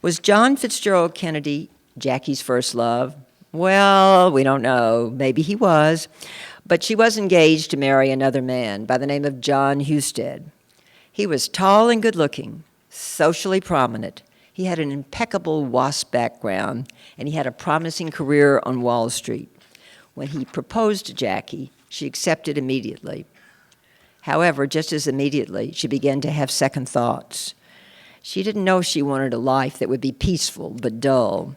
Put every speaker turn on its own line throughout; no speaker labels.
Was John Fitzgerald Kennedy Jackie's first love? Well, we don't know. Maybe he was. But she was engaged to marry another man by the name of John Husted. He was tall and good-looking, socially prominent. He had an impeccable WASP background, and he had a promising career on Wall Street. When he proposed to Jackie, she accepted immediately. However, just as immediately, she began to have second thoughts. She didn't know she wanted a life that would be peaceful but dull.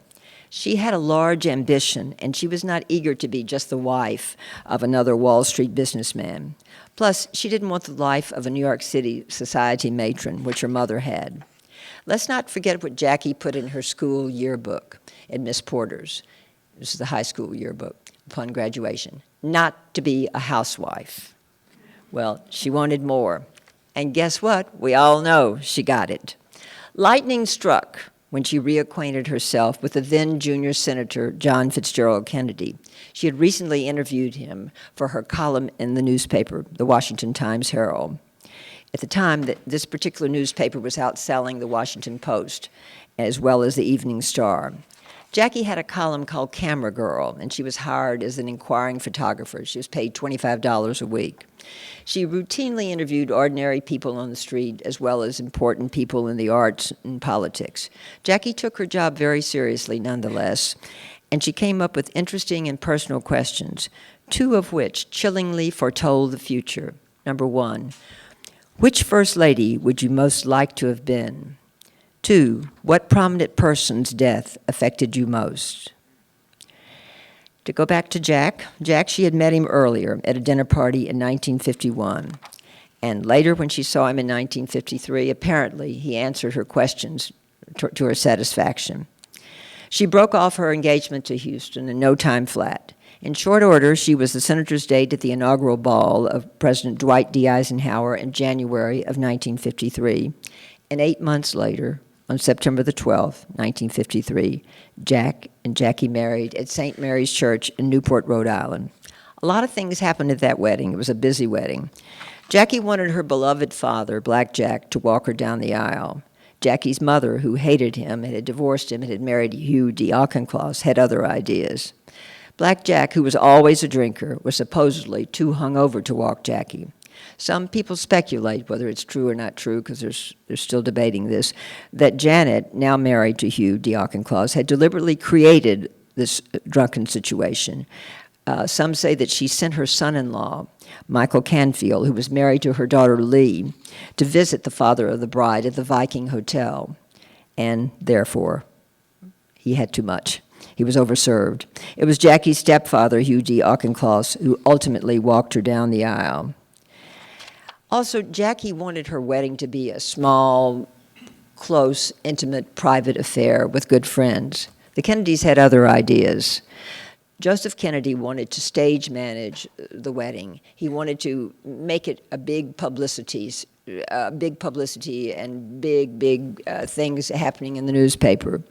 She had a large ambition, and she was not eager to be just the wife of another Wall Street businessman. Plus, she didn't want the life of a New York City society matron, which her mother had. Let's not forget what Jackie put in her school yearbook at Miss Porter's. This is the high school yearbook upon graduation. Not to be a housewife. Well, she wanted more. And guess what? We all know she got it. Lightning struck when she reacquainted herself with the then junior senator, John Fitzgerald Kennedy. She had recently interviewed him for her column in the newspaper, the Washington Times-Herald. At the time, this particular newspaper was outselling the Washington Post, as well as the Evening Star. Jackie had a column called Camera Girl, and she was hired as an inquiring photographer. She was paid $25 a week. She routinely interviewed ordinary people on the street as well as important people in the arts and politics. Jackie took her job very seriously nonetheless, and she came up with interesting and personal questions, two of which chillingly foretold the future. Number one, which First Lady would you most like to have been? Two, what prominent person's death affected you most? To go back to Jack, she had met him earlier at a dinner party in 1951. And later, when she saw him in 1953, apparently he answered her questions to her satisfaction. She broke off her engagement to Houston in no time flat. In short order, she was the senator's date at the inaugural ball of President Dwight D. Eisenhower in January of 1953. And 8 months later, on September the 12th, 1953, Jack and Jackie married at St. Mary's Church in Newport, Rhode Island. A lot of things happened at that wedding. It was a busy wedding. Jackie wanted her beloved father, Black Jack, to walk her down the aisle. Jackie's mother, who hated him and had divorced him and had married Hugh D. Auchincloss, had other ideas. Black Jack, who was always a drinker, was supposedly too hungover to walk Jackie. Some people speculate, whether it's true or not true, because they're still debating this, that Janet, now married to Hugh D. Auchincloss, had deliberately created this drunken situation. Some say that she sent her son-in-law, Michael Canfield, who was married to her daughter Lee, to visit the father of the bride at the Viking Hotel, and therefore he had too much. He was overserved. It was Jackie's stepfather, Hugh D. Auchincloss, who ultimately walked her down the aisle. Also, Jackie wanted her wedding to be a small, close, intimate, private affair with good friends. The Kennedys had other ideas. Joseph Kennedy wanted to stage manage the wedding. He wanted to make it a big publicity and big things happening in the newspaper.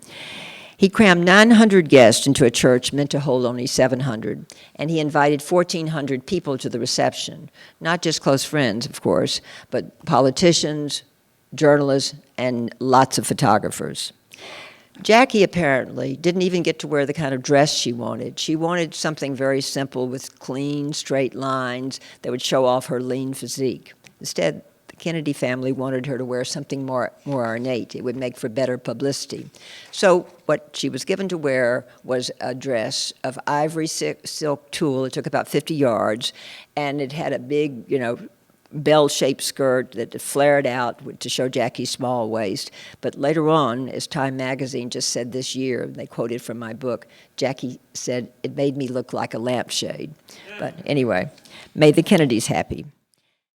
He crammed 900 guests into a church meant to hold only 700, and he invited 1,400 people to the reception, not just close friends, of course, but politicians, journalists, and lots of photographers. Jackie apparently didn't even get to wear the kind of dress she wanted. She wanted something very simple with clean, straight lines that would show off her lean physique. Instead, the Kennedy family wanted her to wear something more ornate. It would make for better publicity. So what she was given to wear was a dress of ivory silk tulle. It took about 50 yards, and it had a big, bell-shaped skirt that flared out to show Jackie's small waist. But later on, as Time magazine just said this year, they quoted from my book, Jackie said, "It made me look like a lampshade." But anyway, may the Kennedys happy.